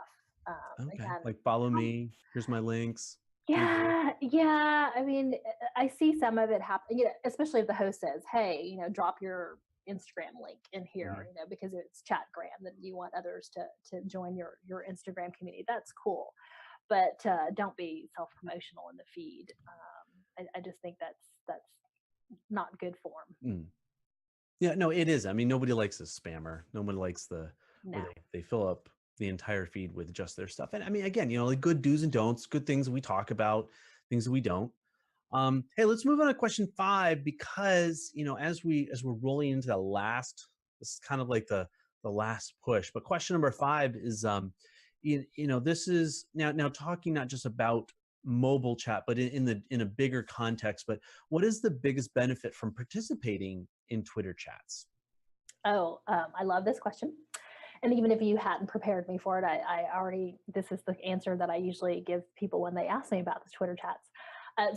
Okay. Again, Like, follow me. Here's my links. Do this. yeah. I mean, I see some of it happen. Especially if the host says, "Hey, drop your Instagram link in here," Mhm. because it's Chatgram that you want others to join your Instagram community. That's cool, but don't be self-promotional in the feed. I just think that's not good form. Mm. Yeah, no, it is. I mean, nobody likes a spammer. Nobody likes where No. they fill up the entire feed with just their stuff. And I mean, again, like good do's and don'ts, good things we talk about, things that we don't. Hey, let's move on to question 5, because as we're rolling into this is kind of like the last push. But question number 5 is this is now talking not just about mobile chat, but in a bigger context. But what is the biggest benefit from participating in Twitter chats? Oh, I love this question. And even if you hadn't prepared me for it, I already, this is the answer that I usually give people when they ask me about the Twitter chats.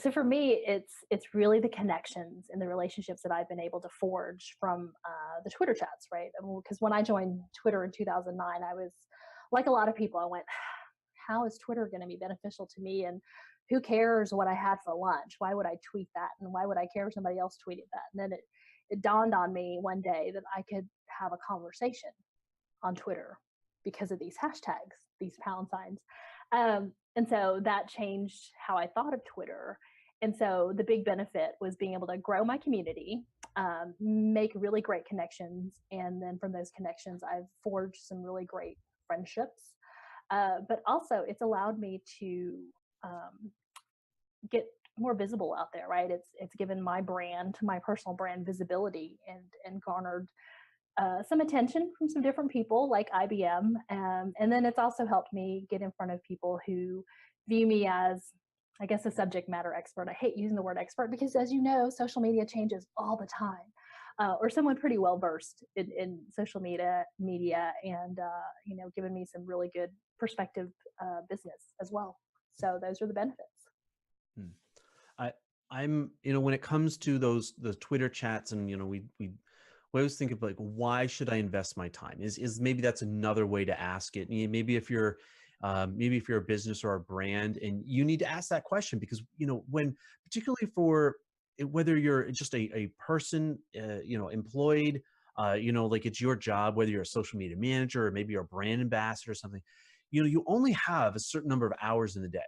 So for me, it's really the connections and the relationships that I've been able to forge from the Twitter chats, right? Because when I joined Twitter in 2009, I was like a lot of people. I went, how is Twitter going to be beneficial to me? And who cares what I had for lunch? Why would I tweet that? And why would I care if somebody else tweeted that? And then it dawned on me one day that I could have a conversation on Twitter because of these hashtags, these pound signs. And so that changed how I thought of Twitter. And so the big benefit was being able to grow my community, make really great connections. And then from those connections, I've forged some really great friendships. But also, it's allowed me to get more visible out there, right? It's given my brand, my personal brand, visibility, and garnered some attention from some different people like IBM. And then it's also helped me get in front of people who view me as, I guess, a subject matter expert. I hate using the word expert because, as you know, social media changes all the time. Or someone pretty well versed in social media, and given me some really good perspective business as well. So those are the benefits. I'm when it comes to the Twitter chats, and we always think of like, why should I invest my time? Is maybe that's another way to ask it. Maybe if you're a business or a brand, and you need to ask that question, because when, particularly for whether you're just a person, employed, like it's your job, whether you're a social media manager or maybe you're a brand ambassador or something, you only have a certain number of hours in the day.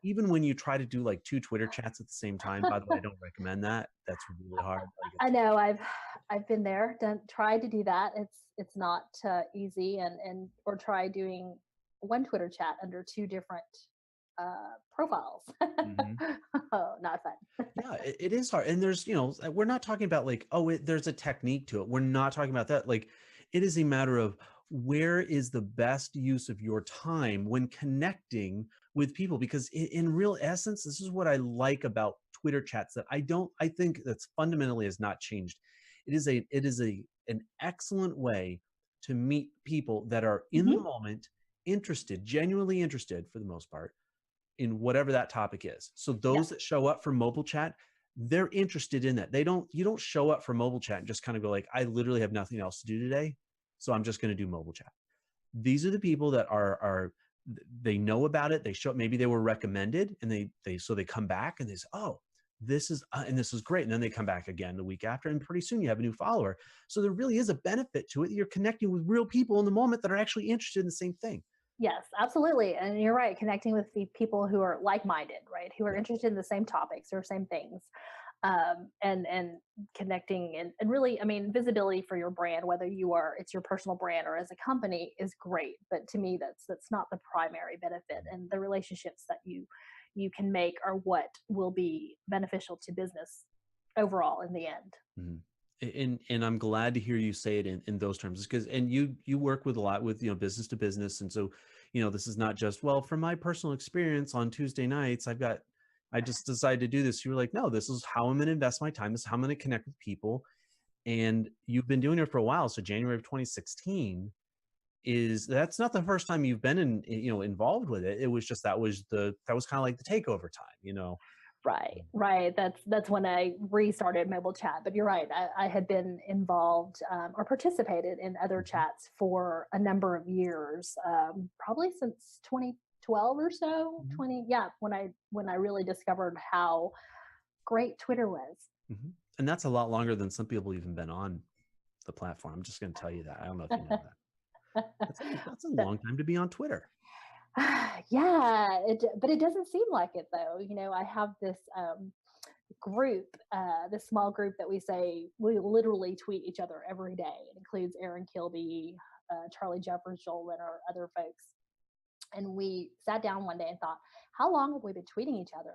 Even when you try to do like 2 Twitter chats at the same time, by the way, I don't recommend that. That's really hard. I know, I've been there, tried to do that. It's not easy, or try doing one Twitter chat under 2 different profiles. Oh, not fun. Yeah, it is hard. And there's, we're not talking about like, there's a technique to it. We're not talking about that. Like, it is a matter of where is the best use of your time when connecting with people, because in real essence, this is what I like about Twitter chats that I think that's fundamentally has not changed. It is an excellent way to meet people that are in the moment, interested, genuinely interested for the most part, in whatever that topic is. So those that show up for mobile chat, they're interested in that. You don't show up for mobile chat and just kind of go like, I literally have nothing else to do today, so I'm just going to do mobile chat. These are the people that they know about it. They show up, maybe they were recommended, and they come back and they say, oh, this is great. And then they come back again the week after, and pretty soon you have a new follower. So there really is a benefit to it. You're connecting with real people in the moment that are actually interested in the same thing. Yes, absolutely. And you're right, connecting with the people who are like-minded, right? Who are interested in the same topics or same things. And connecting and really, I mean, visibility for your brand, whether it's your personal brand or as a company, is great. But to me, that's not the primary benefit. And the relationships that you can make are what will be beneficial to business overall in the end. Mm-hmm. And I'm glad to hear you say it in those terms, because you work with a lot with business to business, and so this is not just, well, from my personal experience on Tuesday nights I just decided to do this. You were like, no, this is how I'm going to invest my time. This is how I'm going to connect with people. And you've been doing it for a while. So January of 2016 that's not the first time you've been involved with it. It was just, that was kind of like the takeover time, Right. That's when I restarted mobile chat. But you're right. I had been involved or participated in other chats for a number of years, probably since 2012 or so. When I really discovered how great Twitter was. Mm-hmm. And that's a lot longer than some people even been on the platform. I'm just going to tell you that. I don't know if you know that. That's a long time to be on Twitter. Yeah, but it doesn't seem like it though. I have this group, this small group that we literally tweet each other every day. It includes Aaron Kilby, Charlie Jeffers, Joel Renner, other folks. And we sat down one day and thought, how long have we been tweeting each other?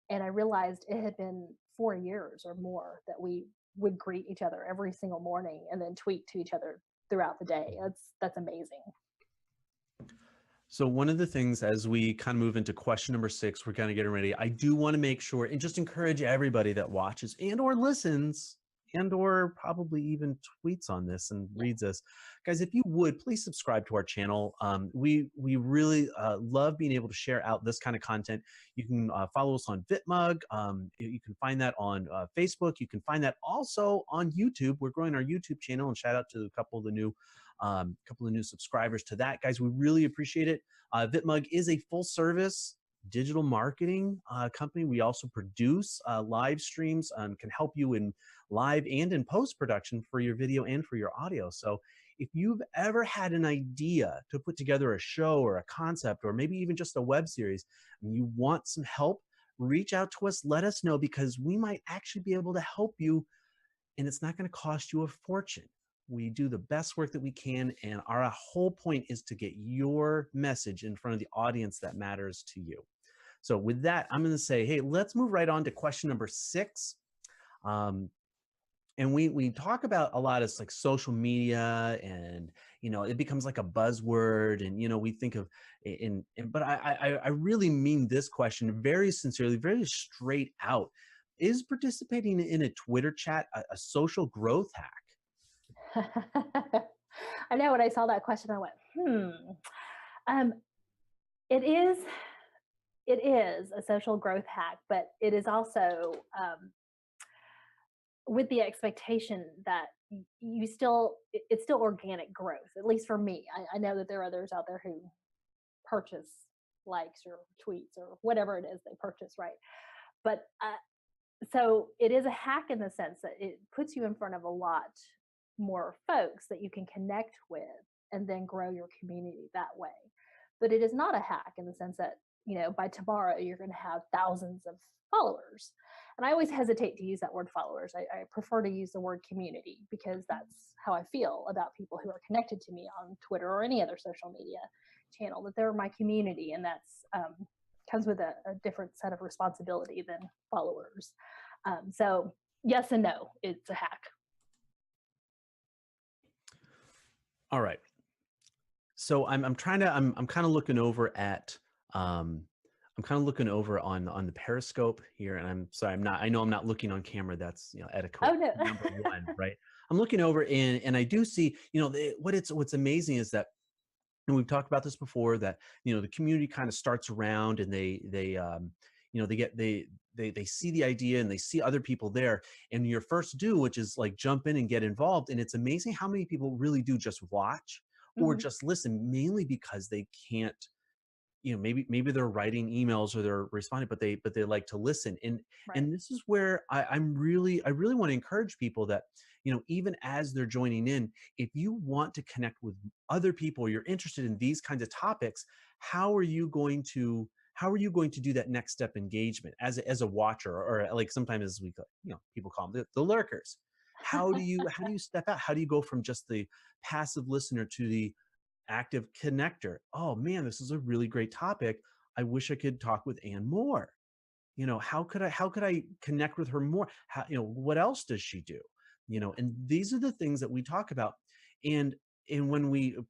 And I realized it had been 4 years or more that we would greet each other every single morning and then tweet to each other throughout the day. That's amazing. So one of the things, as we kind of move into question number 6, we're kind of getting ready. I do want to make sure and just encourage everybody that watches and or listens and or probably even tweets on this and reads us. Guys, if you would, please subscribe to our channel. We really love being able to share out this kind of content. You can follow us on VitMug. You can find that on Facebook. You can find that also on YouTube. We're growing our YouTube channel, and shout out to a couple of the new subscribers to that. Guys, we really appreciate it. VitMug is a full service digital marketing company. We also produce live streams and can help you in live and in post production for your video and for your audio. So if you've ever had an idea to put together a show or a concept or maybe even just a web series and you want some help, reach out to us, let us know, because we might actually be able to help you, and it's not going to cost you a fortune. We do the best work that we can, and our whole point is to get your message in front of the audience that matters to you. So with that, I'm going to say, hey, let's move right on to question number 6. And we talk about a lot of like social media, and it becomes like a buzzword, and we think of but I really mean this question very sincerely, very straight out. Is participating in a Twitter chat a social growth hack? I know when I saw that question, I went, it is a social growth hack, but it is also with the expectation that it's still organic growth, at least for me. I know that there are others out there who purchase likes or tweets or whatever it is they purchase, right? But so it is a hack in the sense that it puts you in front of a lot more folks that you can connect with and then grow your community that way. But it is not a hack in the sense that, by tomorrow you're going to have thousands of followers. And I always hesitate to use that word followers. I prefer to use the word community, because that's how I feel about people who are connected to me on Twitter or any other social media channel, that they're my community, and that's comes with a different set of responsibility than followers. So yes and no, it's a hack. All right. So I'm kind of looking over at I'm kind of looking over on the Periscope here, and I'm sorry, I know I'm not looking on camera. That's etiquette Oh no. number 1, right? I'm looking over and I do see what's amazing is that, and we've talked about this before, that the community kind of starts around, and they see the idea and they see other people there, and your first do, which is like jump in and get involved. And it's amazing how many people really do just watch or just listen, mainly because they can't, maybe they're writing emails or they're responding, but they like to listen. And Right. and this is where I really want to encourage people that, even as they're joining in, if you want to connect with other people, you're interested in these kinds of topics, how are you going to do that next step engagement as a watcher, or like sometimes as we people call them the lurkers? How do you step out? How do you go from just the passive listener to the active connector? Oh man, this is a really great topic. I wish I could talk with Anne more. How could I connect with her more? How, what else does she do? And these are the things that we talk about. And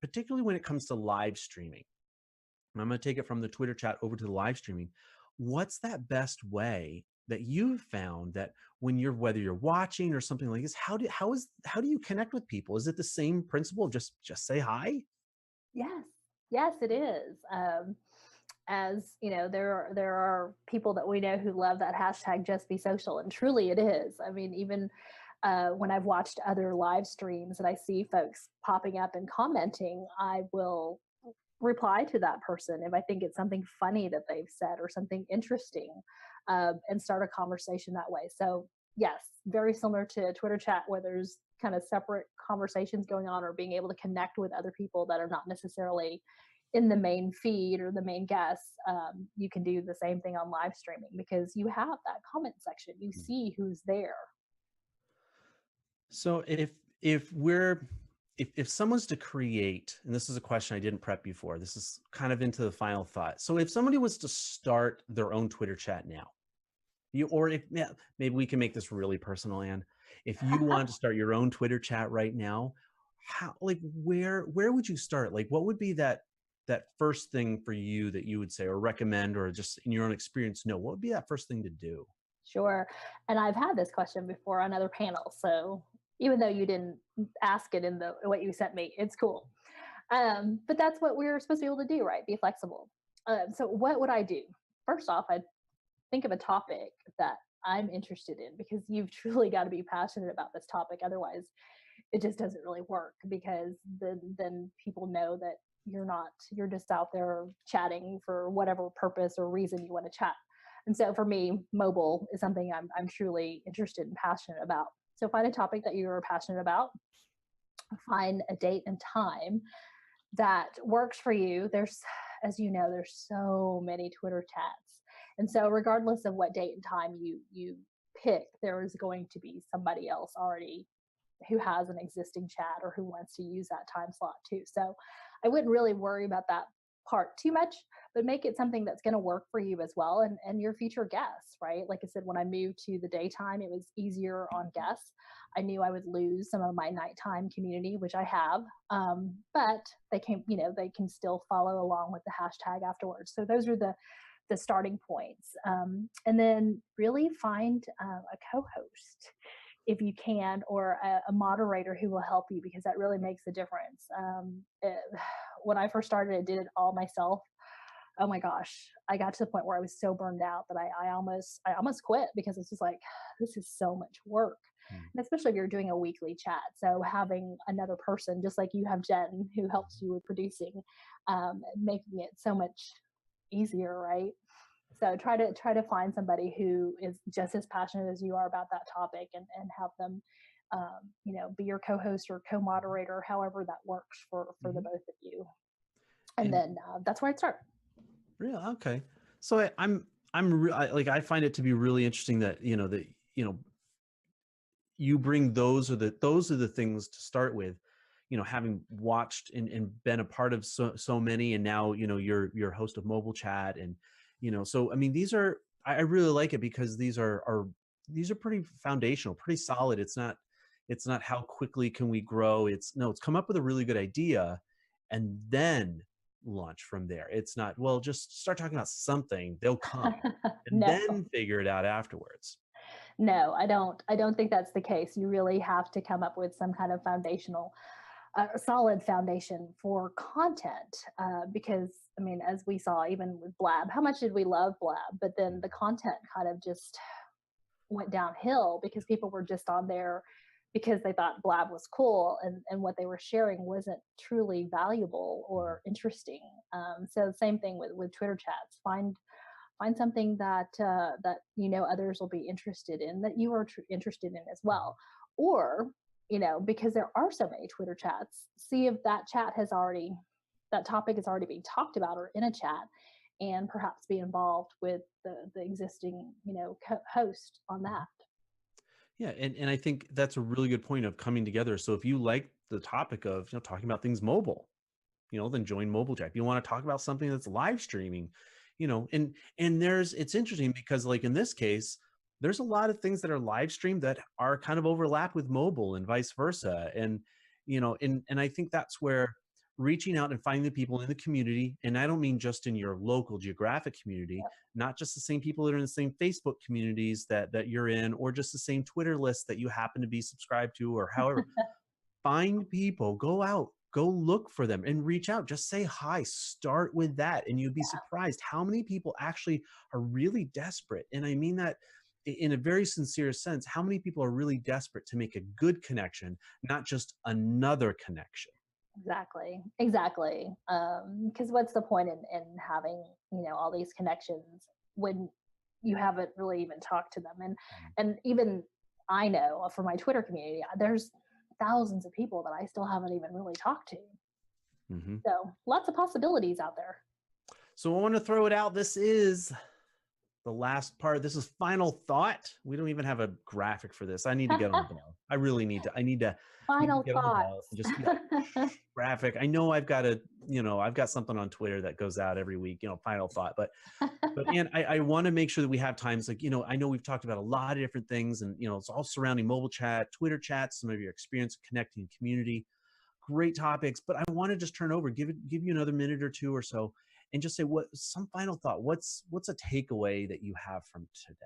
particularly when it comes to live streaming, and I'm going to take it from the Twitter chat over to the live streaming. What's that best way that you've found that whether you're watching or something like this, how do you connect with people? Is it the same principle? Just say hi? Yes, it is. As there are people that we know who love that hashtag just be social, and truly it is. I mean, even when I've watched other live streams and I see folks popping up and commenting, I will reply to that person if I think it's something funny that they've said or something interesting, and start a conversation that way. So yes, very similar to Twitter chat, where there's kind of separate conversations going on, or being able to connect with other people that are not necessarily in the main feed or the main guests. You can do the same thing on live streaming, because you have that comment section, you see who's there. So if someone's to create, and this is a question I didn't prep you for, this is kind of into the final thought. So if somebody was to start their own Twitter chat now, maybe we can make this really personal, Anne. If you wanted to start your own Twitter chat right now, where would you start? Like, what would be that first thing for you that you would say or recommend, or just in your own experience, what would be that first thing to do? Sure. And I've had this question before on other panels. So even though you didn't ask it in the what you sent me, it's cool. But that's what we're supposed to be able to do, right? Be flexible. So what would I do? First off, I'd think of a topic that I'm interested in, because you've truly got to be passionate about this topic. Otherwise, it just doesn't really work, because then people know that you're just out there chatting for whatever purpose or reason you want to chat. And so for me, mobile is something I'm truly interested and passionate about. So find a topic that you're passionate about, find a date and time that works for you. There's, as you know, there's so many Twitter chats. And so regardless of what date and time you pick, there is going to be somebody else already who has an existing chat or who wants to use that time slot too. So I wouldn't really worry about that part too much, but make it something that's going to work for you as well, and your future guests, right? Like I said, when I moved to the daytime, it was easier on guests. I knew I would lose some of my nighttime community, which I have, but they can, they can still follow along with the hashtag afterwards. So those are the starting points, and then really find a co-host if you can, or a moderator who will help you, because that really makes a difference. When I first started, I did it all myself. Oh my gosh, I got to the point where I was so burned out that I almost quit, because it's just like, this is so much work. Mm. And especially if you're doing a weekly chat. So having another person, just like you have Jen, who helps you with producing, making it so much easier, right? So try to find somebody who is just as passionate as you are about that topic, and have them, be your co-host or co-moderator, however that works for the Mhm. both of you. And And then that's where I'd start. really, okay. So like, I find it to be really interesting that you bring those are the things to start with, having watched and been a part of so many, and now you're host of mobile chat, and so I mean, these are, I really like it, because these are pretty foundational, pretty solid. It's not how quickly can we grow. It's no, it's come up with a really good idea and then launch from there. It's not, well, just start talking about something, they'll come, and No, then figure it out afterwards. no, I don't think that's the case. You really have to come up with some kind of solid foundation for content, because I mean, as we saw even with Blab, how much did we love Blab, but then the content kind of just went downhill, because people were just on there because they thought Blab was cool, and what they were sharing wasn't truly valuable or interesting. So same thing with Twitter chats. Find something that others will be interested in, that you are interested in as well, or because there are so many Twitter chats, see if that topic is already being talked about or in a chat, and perhaps be involved with the existing host on that. Yeah, and I think that's a really good point of coming together. So if you like the topic of talking about things mobile, then join mobile chat. If you want to talk about something that's live streaming, and it's interesting, because like in this case, there's a lot of things that are live streamed that are kind of overlap with mobile and vice versa. And and I think that's where reaching out and finding the people in the community, and I don't mean just in your local geographic community, not just the same people that are in the same Facebook communities that you're in, or just the same Twitter list that you happen to be subscribed to, or however. Find people, go out, go look for them and reach out. Just say hi, start with that. And you'd be surprised how many people actually are really desperate. And I mean that in a very sincere sense. How many people are really desperate to make a good connection, not just another connection? Exactly. Because what's the point in having all these connections when you haven't really even talked to them? And even I know for my Twitter community, there's thousands of people that I still haven't even really talked to. Mm-hmm. So lots of possibilities out there. So I want to throw it out. This is the last part. This is final thought. We don't even have a graphic for this. I need to get on the ball. I really need to. I need to Final get on the ball and just thoughts. graphic. I know I've got something on Twitter that goes out every week, final thought. But man, I want to make sure that we have times like, I know we've talked about a lot of different things, and it's all surrounding mobile chat, Twitter chat, some of your experience connecting community. Great topics, but I want to just turn over, give you another minute or two or so, and just say some final thought. What's a takeaway that you have from today?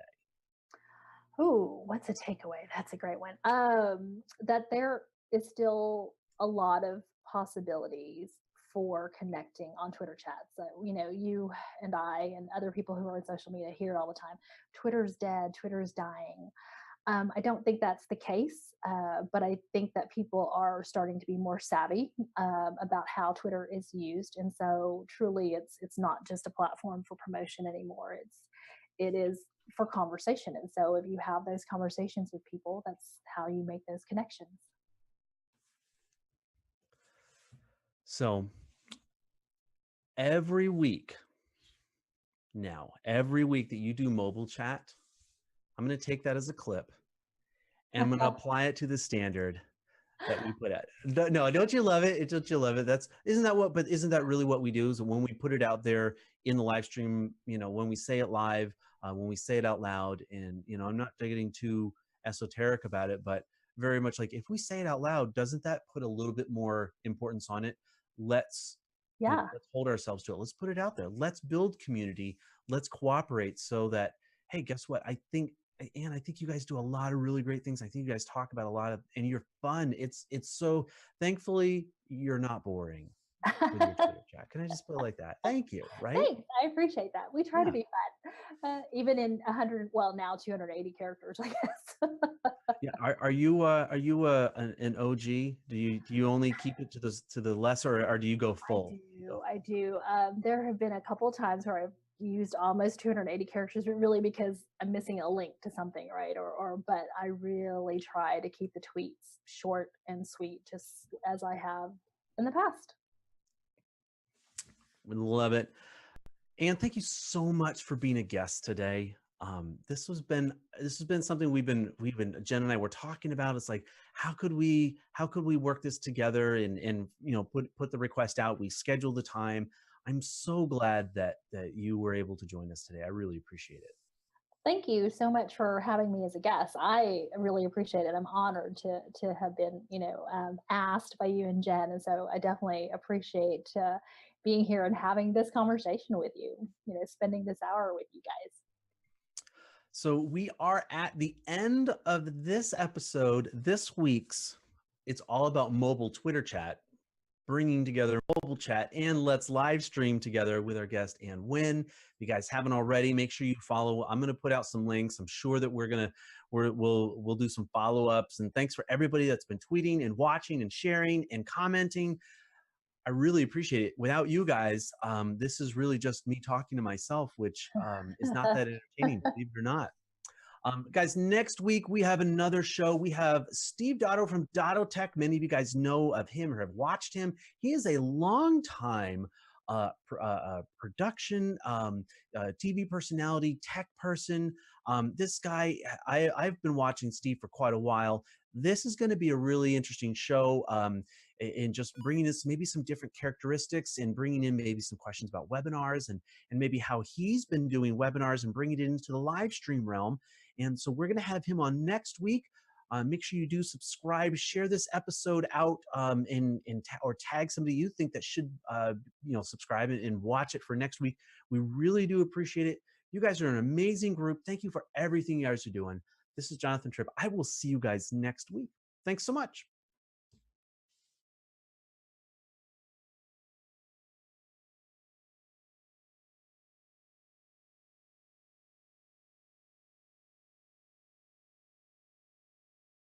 Ooh, what's a takeaway? That's a great one. That there is still a lot of possibilities for connecting on Twitter chats. You and I and other people who are on social media hear it all the time. Twitter's dead. Twitter's dying. I don't think that's the case, but I think that people are starting to be more savvy about how Twitter is used, and so truly, it's not just a platform for promotion anymore. It is for conversation, and so if you have those conversations with people, that's how you make those connections. So every week now, every week that you do mobile chat, I'm going to take that as a clip and I'm going to apply it to the standard that we put out. No, don't you love it? Don't you love it? But isn't that really what we do? Is when we put it out there in the live stream, when we say it live, when we say it out loud, and, I'm not getting too esoteric about it, but very much like, if we say it out loud, doesn't that put a little bit more importance on it? Let's, Yeah. let's hold ourselves to it. Let's put it out there. Let's build community. Let's cooperate so that, hey, guess what? I think you guys do a lot of really great things. I think you guys talk about a lot of, and you're fun. It's so, thankfully, you're not boring with your Twitter chat. Can I just put it like that? Thank you. Right? Thanks. I appreciate that. We try to Yeah. be fun, even in 100, well, now 280 characters, I guess. Yeah. Are you an OG? Do you only keep it to the lesser, or do you go I full? do. I do. There have been a couple times where I've used almost 280 characters, but really because I'm missing a link to something, right? But I really try to keep the tweets short and sweet, just as I have in the past. We love it. And thank you so much for being a guest today. This has been something we've been Jen and I were talking about. It's like, how could we work this together, and put the request out. We scheduled the time. I'm so glad that you were able to join us today. I really appreciate it. Thank you so much for having me as a guest. I really appreciate it. I'm honored to have been, asked by you and Jen, and so I definitely appreciate being here and having this conversation with you. Spending this hour with you guys. So we are at the end of this episode. This week's It's All About Mobile Twitter Chat, bringing together mobile chat and let's live stream together with our guest Ann Wynn. If you guys haven't already, make sure you follow. I'm going to put out some links. I'm sure that we'll do some follow-ups. And thanks for everybody that's been tweeting and watching and sharing and commenting. I really appreciate it. Without you guys, this is really just me talking to myself, which is not that entertaining, believe it or not. Guys, next week we have another show. We have Steve Dotto from Dotto Tech. Many of you guys know of him or have watched him. He is a long-time production, TV personality, tech person. This guy, I've been watching Steve for quite a while. This is going to be a really interesting show, in just bringing us maybe some different characteristics and bringing in maybe some questions about webinars and maybe how he's been doing webinars and bringing it into the live stream realm. And so we're going to have him on next week. Make sure you do subscribe, share this episode out, or tag somebody you think that should, subscribe and watch it for next week. We really do appreciate it. You guys are an amazing group. Thank you for everything you guys are doing. This is Jonathan Tripp. I will see you guys next week. Thanks so much.